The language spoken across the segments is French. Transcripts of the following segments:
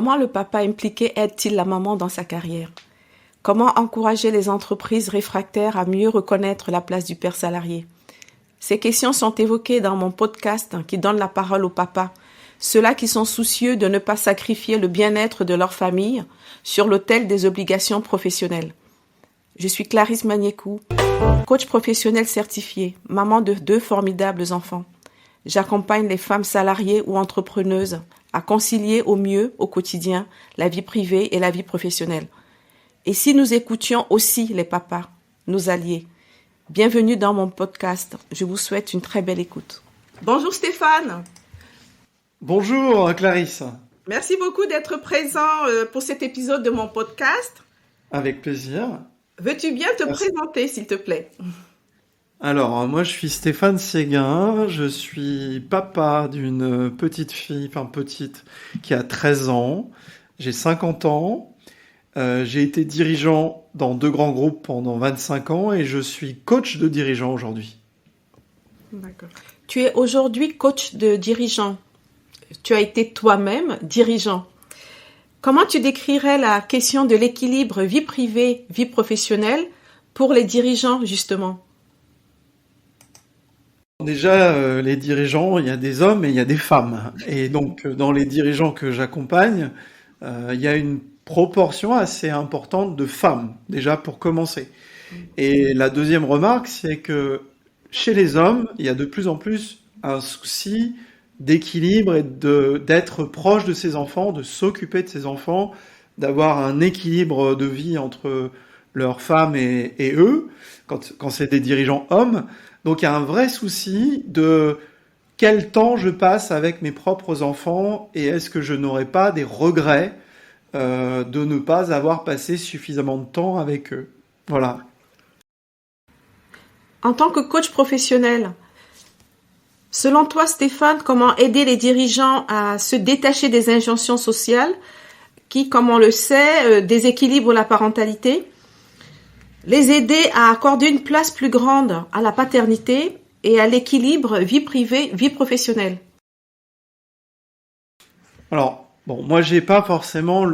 Comment le papa impliqué aide-t-il la maman dans sa carrière? Comment encourager les entreprises réfractaires à mieux reconnaître la place du père salarié? Ces questions sont évoquées dans mon podcast qui donne la parole aux papas, ceux-là qui sont soucieux de ne pas sacrifier le bien-être de leur famille sur l'autel des obligations professionnelles. Je suis Clarisse Magnécou, coach professionnel certifié, maman de 2 formidables enfants. J'accompagne les femmes salariées ou entrepreneuses à concilier au mieux, au quotidien, la vie privée et la vie professionnelle. Et si nous écoutions aussi les papas, nos alliés? Bienvenue dans mon podcast. Je vous souhaite une très belle écoute. Bonjour Stéphane. Bonjour Clarisse. Merci beaucoup d'être présent pour cet épisode de mon podcast. Avec plaisir. Veux-tu bien te présenter, s'il te plaît? Alors, moi je suis Stéphane Séguin, je suis papa d'une petite fille, qui a 13 ans. J'ai 50 ans. J'ai été dirigeant dans 2 grands groupes pendant 25 ans et je suis coach de dirigeants aujourd'hui. D'accord. Tu es aujourd'hui coach de dirigeants. Tu as été toi-même dirigeant. Comment tu décrirais la question de l'équilibre vie privée, vie professionnelle pour les dirigeants, justement? Déjà, les dirigeants, il y a des hommes et il y a des femmes. Et donc, dans les dirigeants que j'accompagne, il y a une proportion assez importante de femmes, déjà pour commencer. Et la deuxième remarque, c'est que chez les hommes, il y a de plus en plus un souci d'équilibre et d'être proche de ses enfants, de s'occuper de ses enfants, d'avoir un équilibre de vie entre leurs femmes et eux, quand c'est des dirigeants hommes. Donc il y a un vrai souci de quel temps je passe avec mes propres enfants et est-ce que je n'aurai pas des regrets de ne pas avoir passé suffisamment de temps avec eux. Voilà. En tant que coach professionnel, selon toi, Stéphane, comment aider les dirigeants à se détacher des injonctions sociales qui, comme on le sait, déséquilibrent la parentalité, les aider à accorder une place plus grande à la paternité et à l'équilibre vie privée, vie professionnelle? Alors, bon, moi, j'ai pas forcément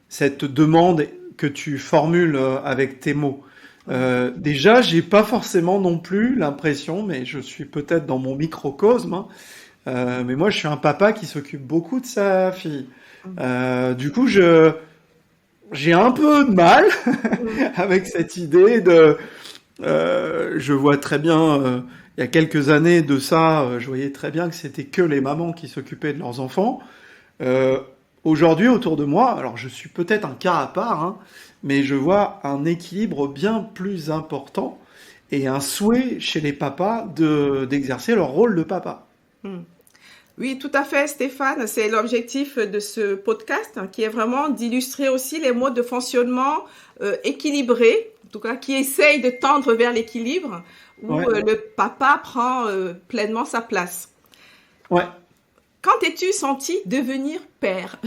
cette demande que tu formules avec tes mots. Déjà, j'ai pas forcément non plus l'impression, mais je suis peut-être dans mon microcosme, hein, mais moi, je suis un papa qui s'occupe beaucoup de sa fille. Du coup, j'ai un peu de mal avec cette idée de... je vois très bien, il y a quelques années de ça, je voyais très bien que c'était que les mamans qui s'occupaient de leurs enfants. Aujourd'hui, autour de moi, alors je suis peut-être un cas à part, hein, mais je vois un équilibre bien plus important et un souhait chez les papas d'exercer leur rôle de papa. Oui, tout à fait, Stéphane. C'est l'objectif de ce podcast qui est vraiment d'illustrer aussi les modes de fonctionnement équilibrés, en tout cas qui essayent de tendre vers l'équilibre où le papa prend pleinement sa place. Ouais. Quand t'es-tu senti devenir père?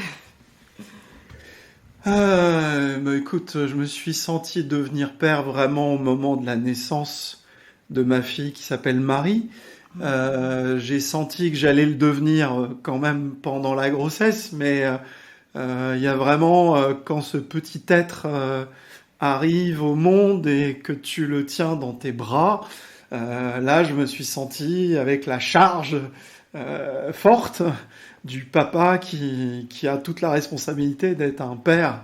Écoute, je me suis senti devenir père vraiment au moment de la naissance de ma fille qui s'appelle Marie. J'ai senti que j'allais le devenir quand même pendant la grossesse, mais il y a vraiment quand ce petit être arrive au monde et que tu le tiens dans tes bras, là je me suis senti avec la charge forte du papa qui a toute la responsabilité d'être un père.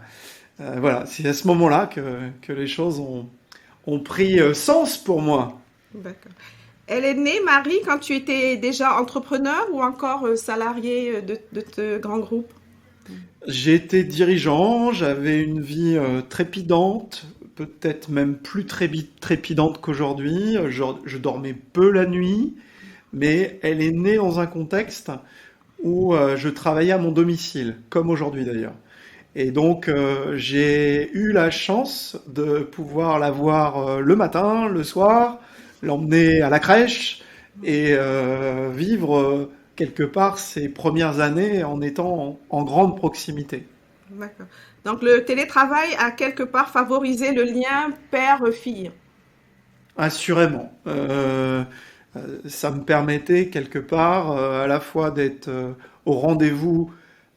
Voilà, c'est à ce moment-là que les choses ont pris sens pour moi. D'accord. Elle est née, Marie, quand tu étais déjà entrepreneur ou encore salarié de ce grand groupe? J'étais dirigeant, j'avais une vie trépidante, peut-être même plus trépidante qu'aujourd'hui. Je dormais peu la nuit, mais elle est née dans un contexte où je travaillais à mon domicile, comme aujourd'hui d'ailleurs. Et donc j'ai eu la chance de pouvoir la voir le matin, le soir, l'emmener à la crèche et vivre quelque part ces premières années en étant en grande proximité. D'accord. Donc le télétravail a quelque part favorisé le lien père-fille. Assurément. Ça me permettait quelque part à la fois d'être au rendez-vous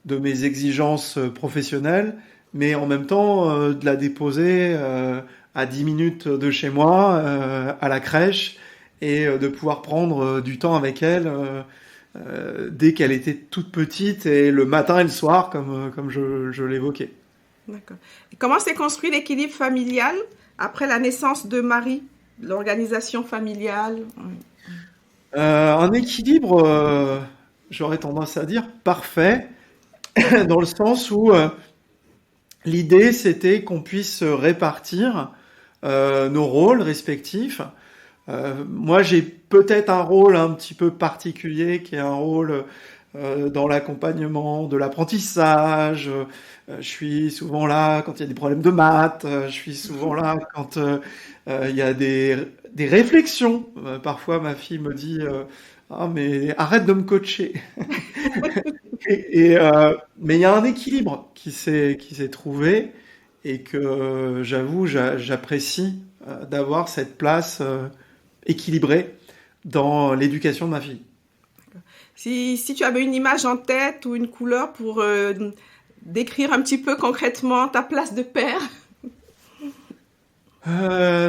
de mes exigences professionnelles, mais en même temps de la déposer à 10 minutes de chez moi, à la crèche, et de pouvoir prendre du temps avec elle dès qu'elle était toute petite, et le matin et le soir, comme je l'évoquais. D'accord. Et comment s'est construit l'équilibre familial après la naissance de Marie, l'organisation familiale? Un équilibre, j'aurais tendance à dire parfait, dans le sens où l'idée c'était qu'on puisse répartir nos rôles respectifs. Moi j'ai peut-être un rôle un petit peu particulier qui est un rôle dans l'accompagnement de l'apprentissage. Je suis souvent là quand il y a des problèmes de maths. Je suis souvent là quand il y a des réflexions. Parfois, ma fille me dit ah, mais arrête de me coacher. Mais il y a un équilibre qui s'est trouvé et que j'avoue, j'apprécie d'avoir cette place équilibrée dans l'éducation de ma fille. Si tu avais une image en tête ou une couleur pour décrire un petit peu concrètement ta place de père.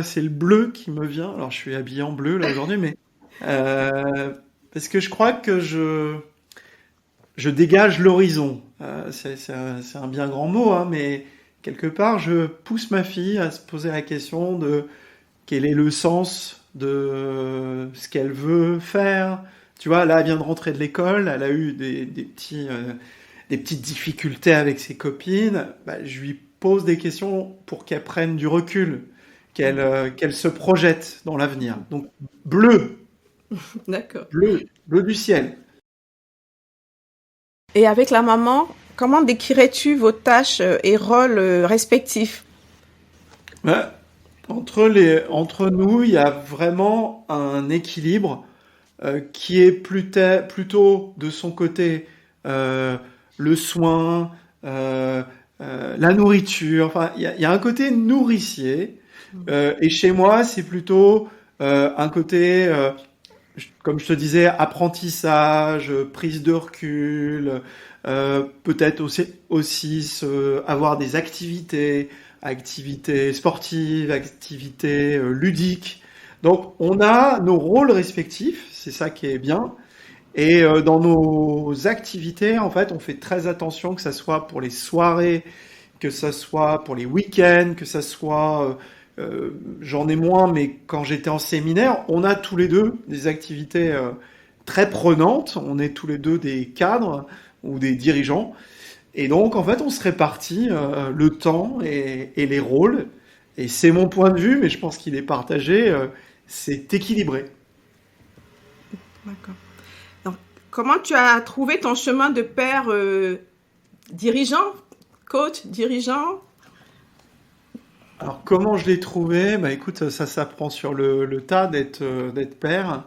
C'est le bleu qui me vient. Alors, je suis habillé en bleu là aujourd'hui, mais parce que je crois que je dégage l'horizon. C'est un bien grand mot, hein, mais quelque part, je pousse ma fille à se poser la question de quel est le sens de ce qu'elle veut faire. Tu vois, là, elle vient de rentrer de l'école, elle a eu des petites difficultés avec ses copines. Bah, je lui pose des questions pour qu'elle prenne du recul, qu'elle se projette dans l'avenir. Donc, bleu, D'accord. bleu du ciel. Et avec la maman, comment décrirais-tu vos tâches et rôles respectifs? Ouais. Entre nous, il y a vraiment un équilibre qui est plutôt de son côté le soin, la nourriture. Enfin, il y a un côté nourricier. Et chez moi, c'est plutôt un côté, comme je te disais, apprentissage, prise de recul, peut-être aussi avoir des activités sportives, activités ludiques. Donc, on a nos rôles respectifs, c'est ça qui est bien. Et dans nos activités, en fait, on fait très attention que ça soit pour les soirées, que ça soit pour les week-ends, que ça soit... j'en ai moins, mais quand j'étais en séminaire, on a tous les deux des activités très prenantes. On est tous les deux des cadres ou des dirigeants. Et donc, en fait, on se répartit le temps et les rôles. Et c'est mon point de vue, mais je pense qu'il est partagé. C'est équilibré. D'accord. Donc, comment tu as trouvé ton chemin de père dirigeant, coach, dirigeant? Alors, comment je l'ai trouvé? Bah, écoute, ça s'apprend sur le tas d'être père.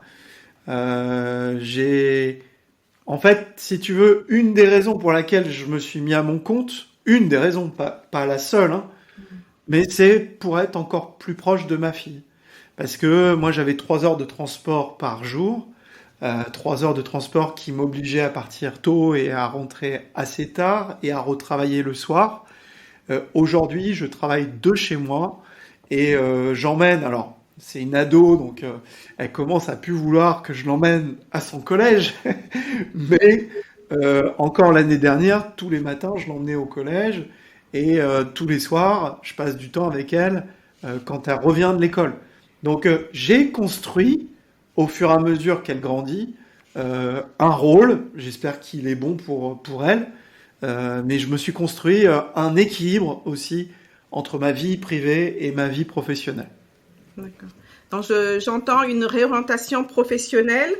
En fait, si tu veux, une des raisons pour laquelle je me suis mis à mon compte, une des raisons, pas la seule, hein, mais c'est pour être encore plus proche de ma fille. Parce que moi, j'avais 3 heures de transport par jour, 3 heures de transport qui m'obligeaient à partir tôt et à rentrer assez tard et à retravailler le soir. Aujourd'hui, je travaille de chez moi et j'emmène. Alors, c'est une ado, donc elle commence à plus vouloir que je l'emmène à son collège. Mais encore l'année dernière, tous les matins, je l'emmenais au collège et tous les soirs, je passe du temps avec elle quand elle revient de l'école. Donc, j'ai construit, au fur et à mesure qu'elle grandit, un rôle. J'espère qu'il est bon pour elle. Mais je me suis construit un équilibre aussi entre ma vie privée et ma vie professionnelle. D'accord. Donc, j'entends une réorientation professionnelle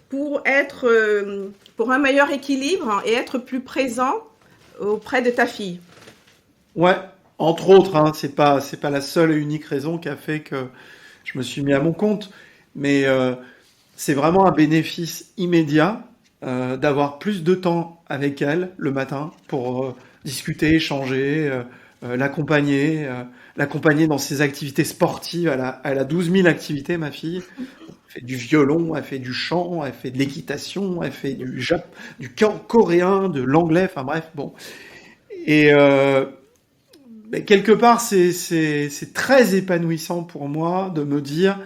pour pour un meilleur équilibre et être plus présent auprès de ta fille. Ouais, entre autres, hein, c'est pas la seule et unique raison qui a fait que je me suis mis à mon compte, mais c'est vraiment un bénéfice immédiat d'avoir plus de temps avec elle le matin pour discuter, échanger, l'accompagner dans ses activités sportives. Elle a 12 000 activités, ma fille. fait du violon, elle fait du chant, elle fait de l'équitation, elle fait du coréen, de l'anglais, enfin bref, bon. Et mais quelque part, c'est très épanouissant pour moi de me dire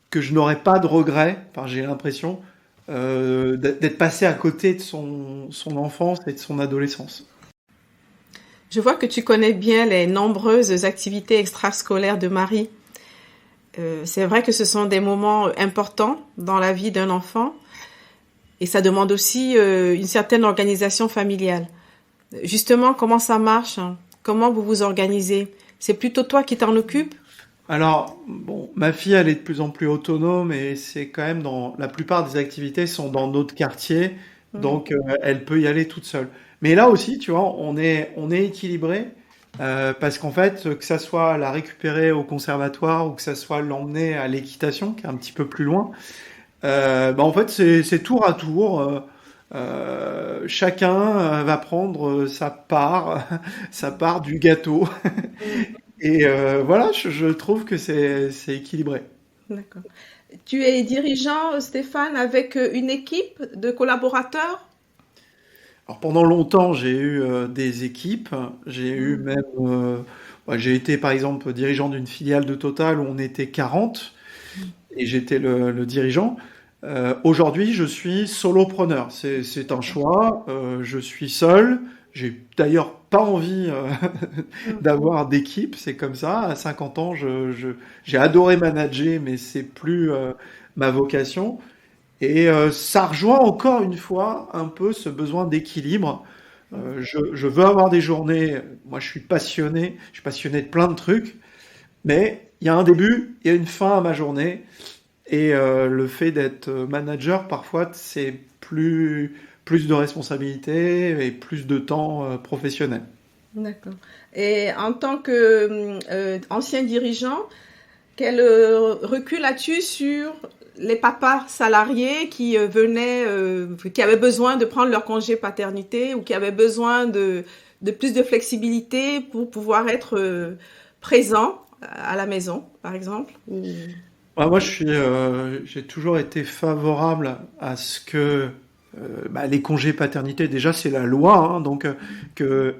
que je n'aurai pas de regrets. Enfin, j'ai l'impression d'être passé à côté de son enfance et de son adolescence. Je vois que tu connais bien les nombreuses activités extrascolaires de Marie. C'est vrai que ce sont des moments importants dans la vie d'un enfant et ça demande aussi une certaine organisation familiale. Justement, comment ça marche, hein? Comment vous vous organisez? C'est plutôt toi qui t'en occupes? Alors, bon, ma fille, elle est de plus en plus autonome et c'est quand même dans la plupart des activités sont dans notre quartier, Mhm. donc elle peut y aller toute seule. Mais là aussi, tu vois, on est équilibré parce qu'en fait, que ça soit la récupérer au conservatoire ou que ça soit l'emmener à l'équitation, qui est un petit peu plus loin, bah en fait, c'est tour à tour. Chacun va prendre sa part, sa part du gâteau. Et voilà, je trouve que c'est équilibré. D'accord. Tu es dirigeant, Stéphane, avec une équipe de collaborateurs? Alors pendant longtemps, j'ai eu des équipes. J'ai eu Mhm. même, j'ai été par exemple dirigeant d'une filiale de Total où on était 40 et j'étais le dirigeant. Aujourd'hui, je suis solopreneur. C'est un D'accord. choix. Je suis seul. J'ai d'ailleurs pas envie Mhm. d'avoir d'équipe. C'est comme ça. À 50 ans, j'ai adoré manager, mais c'est plus ma vocation. Et ça rejoint encore une fois un peu ce besoin d'équilibre. Je veux avoir des journées. Moi, je suis passionné de plein de trucs, mais il y a un début, il y a une fin à ma journée. Et le fait d'être manager, parfois, c'est plus de responsabilités et plus de temps professionnel. D'accord. Et en tant que ancien dirigeant, quel recul as-tu sur les papas salariés qui venaient, qui avaient besoin de prendre leur congé paternité ou qui avaient besoin de plus de flexibilité pour pouvoir être présents à la maison, par exemple? Moi, j'ai toujours été favorable à ce que bah, les congés paternité, déjà, c'est la loi, hein, donc que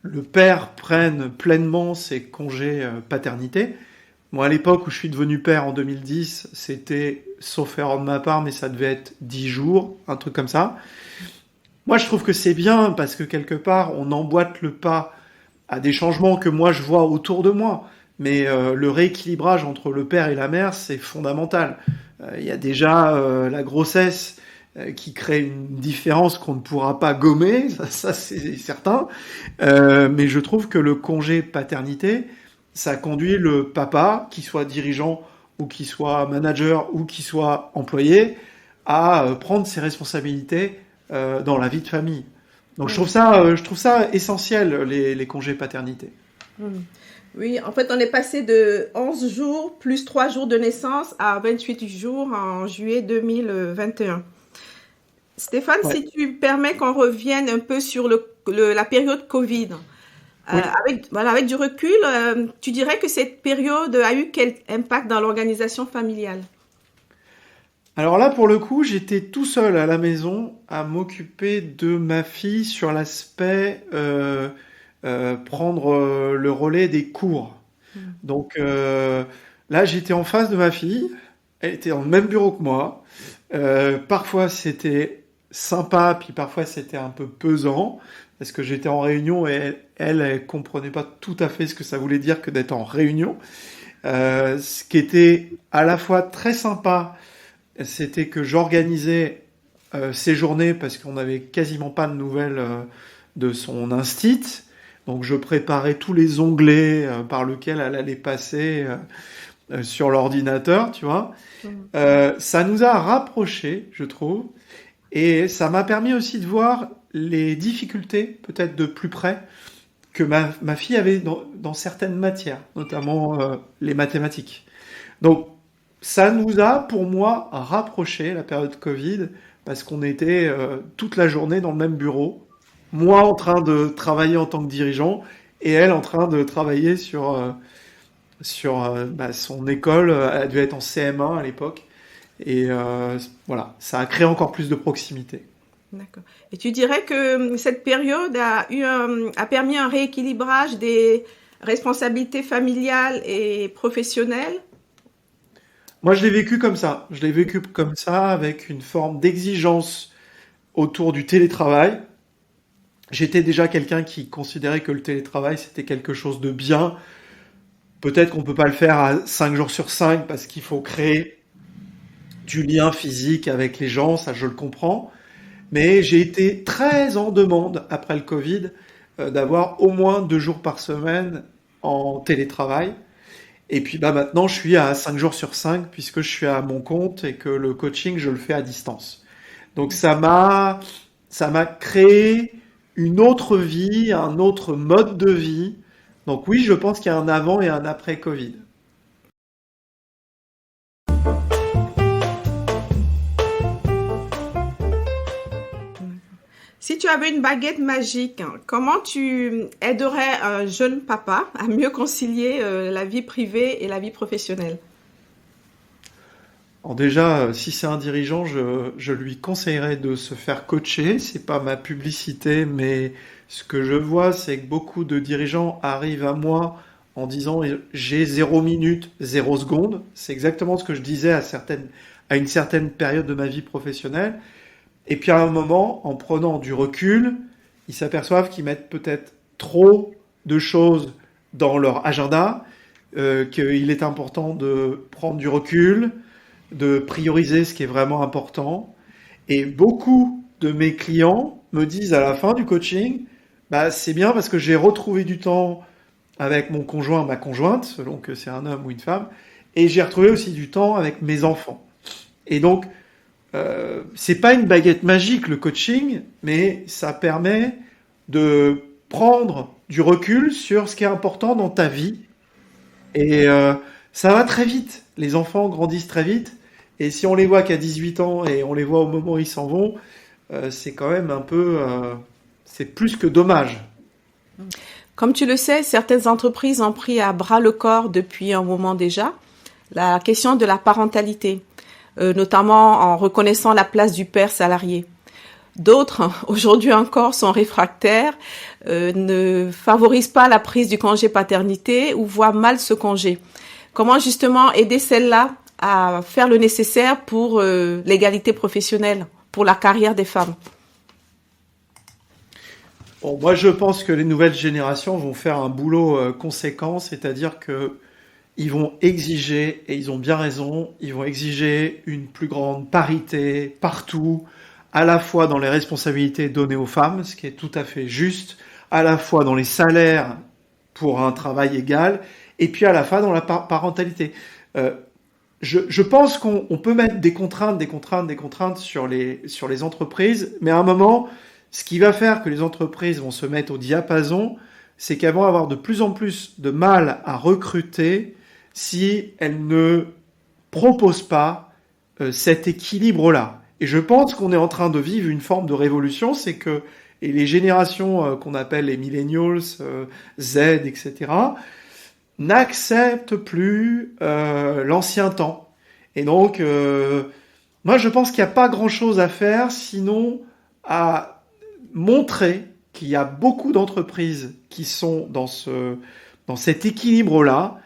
le père prenne pleinement ses congés paternité. Moi, à l'époque où je suis devenu père en 2010, c'était, sauf erreur de ma part, mais ça devait être 10 jours, un truc comme ça. Moi, je trouve que c'est bien parce que quelque part, on emboîte le pas à des changements que moi je vois autour de moi. Mais le rééquilibrage entre le père et la mère, c'est fondamental. Il y a déjà la grossesse qui crée une différence qu'on ne pourra pas gommer, ça c'est certain. Mais je trouve que le congé paternité, ça conduit le papa, qu'il soit dirigeant ou qu'il soit manager ou qu'il soit employé, à prendre ses responsabilités dans la vie de famille. Donc Mhm. je trouve ça essentiel, les congés paternité. Mhm. Oui, en fait, on est passé de 11 jours plus 3 jours de naissance à 28 jours en juillet 2021. Stéphane, Ouais. si tu permets qu'on revienne un peu sur la période Covid, Oui. avec du recul, tu dirais que cette période a eu quel impact dans l'organisation familiale? Alors là, pour le coup, j'étais tout seul à la maison à m'occuper de ma fille sur l'aspect prendre le relais des cours. Mm. Donc là, j'étais en face de ma fille. Elle était dans le même bureau que moi. Parfois, c'était sympa, puis parfois, c'était un peu pesant, parce que j'étais en réunion et elle comprenait pas tout à fait ce que ça voulait dire que d'être en réunion. Ce qui était à la fois très sympa, c'était que j'organisais ses journées parce qu'on n'avait quasiment pas de nouvelles de son instit. Donc je préparais tous les onglets par lesquels elle allait passer sur l'ordinateur, tu vois. Mm. Ça nous a rapprochés, je trouve, et ça m'a permis aussi de voir les difficultés, peut-être de plus près, que ma fille avait dans certaines matières, notamment les mathématiques. Donc, ça nous a, pour moi, rapprochés, la période Covid, parce qu'on était toute la journée dans le même bureau, moi en train de travailler en tant que dirigeant, et elle en train de travailler sur bah, son école. Elle devait être en CM1 à l'époque. Et voilà, ça a créé encore plus de proximité. D'accord. Et tu dirais que cette période a permis un rééquilibrage des responsabilités familiales et professionnelles? Moi, je l'ai vécu comme ça. Je l'ai vécu comme ça, avec une forme d'exigence autour du télétravail. J'étais déjà quelqu'un qui considérait que le télétravail, c'était quelque chose de bien. Peut-être qu'on peut pas le faire à 5 jours sur 5 parce qu'il faut créer du lien physique avec les gens, ça je le comprends. Mais j'ai été très en demande après le Covid d'avoir au moins 2 jours par semaine en télétravail. Et puis bah maintenant je suis à 5 jours sur 5 puisque je suis à mon compte et que le coaching je le fais à distance. Donc ça m'a créé une autre vie, un autre mode de vie. Donc oui, je pense qu'il y a un avant et un après Covid. Si tu avais une baguette magique, comment tu aiderais un jeune papa à mieux concilier la vie privée et la vie professionnelle? Alors déjà, si c'est un dirigeant, je lui conseillerais de se faire coacher. C'est pas ma publicité, mais ce que je vois, c'est que beaucoup de dirigeants arrivent à moi en disant j'ai 0 minute, 0 seconde. C'est exactement ce que je disais à une certaine période de ma vie professionnelle. Et puis à un moment, en prenant du recul, ils s'aperçoivent qu'ils mettent peut-être trop de choses dans leur agenda, qu'il est important de prendre du recul, de prioriser ce qui est vraiment important. Et beaucoup de mes clients me disent à la fin du coaching, bah, c'est bien parce que j'ai retrouvé du temps avec mon conjoint, ma conjointe, selon que c'est un homme ou une femme, et j'ai retrouvé aussi du temps avec mes enfants. Et donc, c'est pas une baguette magique le coaching, mais ça permet de prendre du recul sur ce qui est important dans ta vie. Et ça va très vite. Les enfants grandissent très vite. Et si on les voit qu'à 18 ans et on les voit au moment où ils s'en vont, c'est quand même un peu, c'est plus que dommage. Comme tu le sais, certaines entreprises ont pris à bras le corps depuis un moment déjà la question de la parentalité, notamment en reconnaissant la place du père salarié. D'autres, aujourd'hui encore, sont réfractaires, ne favorisent pas la prise du congé paternité ou voient mal ce congé. Comment justement aider celles-là à faire le nécessaire pour l'égalité professionnelle, pour la carrière des femmes? Bon, moi, je pense que les nouvelles générations vont faire un boulot conséquent, c'est-à-dire que ils vont exiger, et ils ont bien raison, ils vont exiger une plus grande parité partout, à la fois dans les responsabilités données aux femmes, ce qui est tout à fait juste, à la fois dans les salaires pour un travail égal, et puis à la fois dans la parentalité. Euh, je pense qu'on peut mettre des contraintes, sur les entreprises, mais à un moment, ce qui va faire que les entreprises vont se mettre au diapason, c'est qu'elles vont avoir de plus en plus de mal à recruter si elles ne proposent pas cet équilibre-là. Et je pense qu'on est en train de vivre une forme de révolution, c'est que et les générations qu'on appelle les millennials, Z, etc., n'acceptent plus l'ancien temps. Et donc, moi, je pense qu'il n'y a pas grand-chose à faire, sinon à montrer qu'il y a beaucoup d'entreprises qui sont dans cet équilibre-là,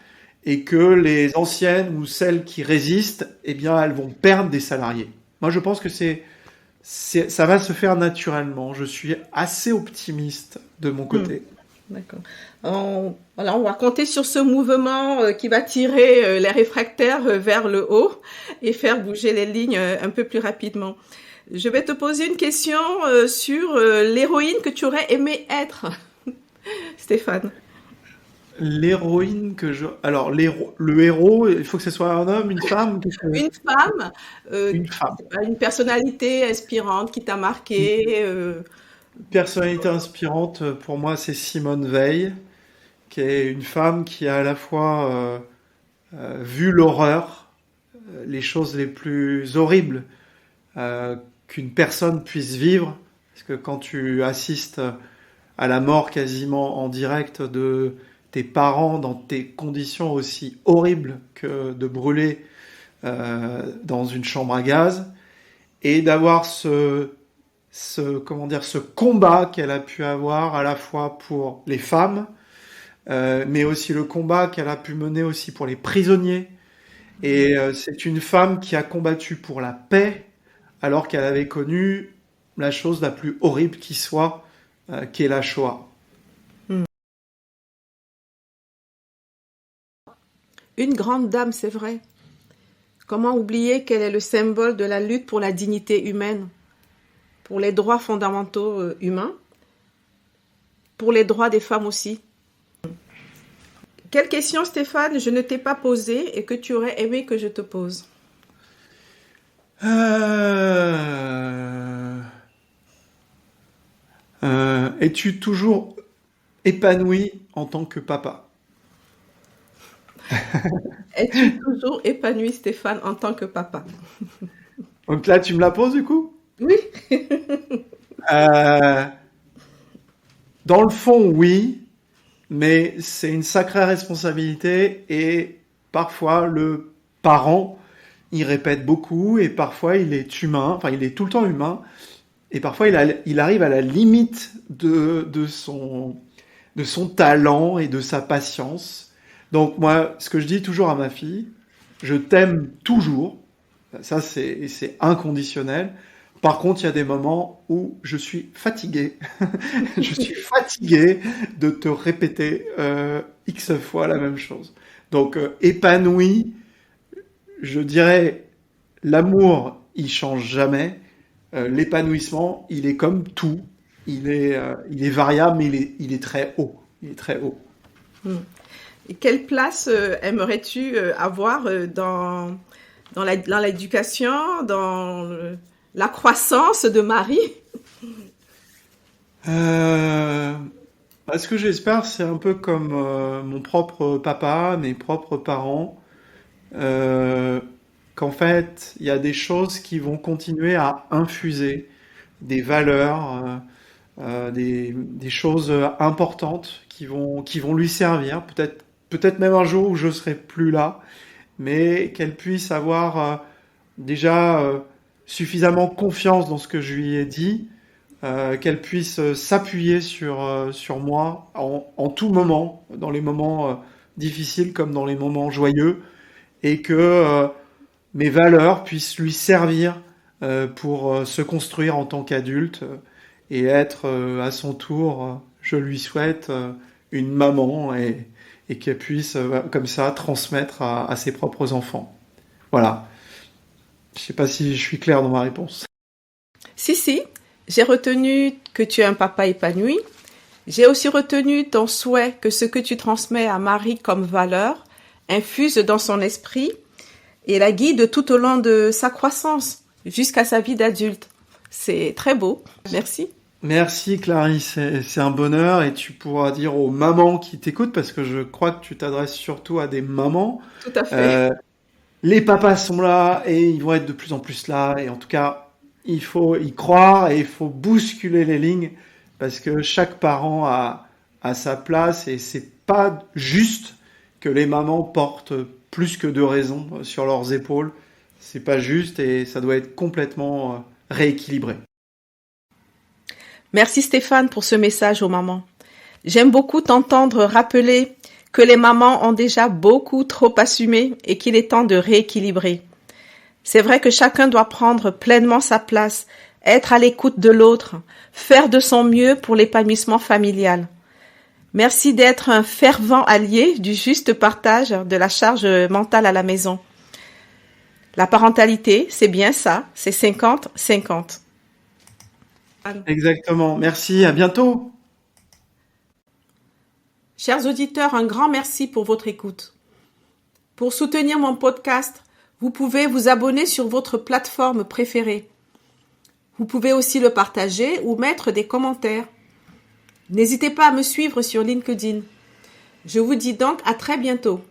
et que les anciennes ou celles qui résistent, eh bien, elles vont perdre des salariés. Moi, je pense que ça va se faire naturellement. Je suis assez optimiste de mon côté. D'accord. Voilà, on va compter sur ce mouvement qui va tirer les réfractaires vers le haut et faire bouger les lignes un peu plus rapidement. Je vais te poser une question sur l'héroïne que tu aurais aimé être, Stéphane. L'héroïne Alors, le héros, il faut que ce soit un homme, une femme, Une femme, une femme. une personnalité inspirante qui t'a marqué. Personnalité inspirante, pour moi, c'est Simone Veil, qui est une femme qui a à la fois vu l'horreur, les choses les plus horribles qu'une personne puisse vivre. Parce que quand tu assistes à la mort quasiment en direct de tes parents dans des conditions aussi horribles que de brûler dans une chambre à gaz, et d'avoir ce combat qu'elle a pu avoir à la fois pour les femmes, mais aussi le combat qu'elle a pu mener aussi pour les prisonniers. Et c'est une femme qui a combattu pour la paix, alors qu'elle avait connu la chose la plus horrible qui soit, qui est la Shoah. Une grande dame, c'est vrai. Comment oublier qu'elle est le symbole de la lutte pour la dignité humaine, pour les droits fondamentaux humains, pour les droits des femmes aussi. Quelle question, Stéphane, je ne t'ai pas posée et que tu aurais aimé que je te pose? Es-tu toujours épanoui en tant que papa? Es-tu toujours épanoui, Stéphane, en tant que papa? Donc là, tu me la poses du coup? Oui. Euh, Dans le fond, oui, mais c'est une sacrée responsabilité et parfois le parent, il répète beaucoup et parfois il est humain, enfin il est tout le temps humain et parfois il arrive à la limite de son talent et de sa patience. Donc moi, ce que je dis toujours à ma fille, je t'aime toujours, ça c'est inconditionnel. Par contre, il y a des moments où je suis fatigué. Je suis fatigué de te répéter X fois la même chose. Donc, épanoui, je dirais, l'amour, il change jamais. L'épanouissement, il est comme tout. Il est variable, mais il est très haut. Il est très haut. Et quelle place aimerais-tu avoir dans l'éducation, la croissance de Marie? Ce que j'espère, c'est un peu comme mon propre papa, mes propres parents, euh, qu'en fait, il y a des choses qui vont continuer à infuser des valeurs, des choses importantes qui vont lui servir. Peut-être même un jour où je serai plus là, mais qu'elle puisse avoir déjà suffisamment confiance dans ce que je lui ai dit, qu'elle puisse s'appuyer sur moi en tout moment, dans les moments difficiles comme dans les moments joyeux, et que mes valeurs puissent lui servir pour se construire en tant qu'adulte et être à son tour, je lui souhaite une maman et qu'elle puisse comme ça transmettre à ses propres enfants. Voilà. Je sais pas si je suis clair dans ma réponse. Si, j'ai retenu que tu es un papa épanoui. J'ai aussi retenu ton souhait que ce que tu transmets à Marie comme valeur infuse dans son esprit et la guide tout au long de sa croissance jusqu'à sa vie d'adulte. C'est très beau. Merci. Merci Clarisse, c'est un bonheur et tu pourras dire aux mamans qui t'écoutent, parce que je crois que tu t'adresses surtout à des mamans. Tout à fait. Les papas sont là et ils vont être de plus en plus là, et en tout cas, il faut y croire et il faut bousculer les lignes parce que chaque parent a sa place et c'est pas juste que les mamans portent plus que 2 raisons sur leurs épaules. C'est pas juste et ça doit être complètement rééquilibré. Merci Stéphane pour ce message aux mamans. J'aime beaucoup t'entendre rappeler que les mamans ont déjà beaucoup trop assumé et qu'il est temps de rééquilibrer. C'est vrai que chacun doit prendre pleinement sa place, être à l'écoute de l'autre, faire de son mieux pour l'épanouissement familial. Merci d'être un fervent allié du juste partage de la charge mentale à la maison. La parentalité, c'est bien ça, c'est 50-50. Exactement. Merci, à bientôt. Chers auditeurs, un grand merci pour votre écoute. Pour soutenir mon podcast, vous pouvez vous abonner sur votre plateforme préférée. Vous pouvez aussi le partager ou mettre des commentaires. N'hésitez pas à me suivre sur LinkedIn. Je vous dis donc à très bientôt.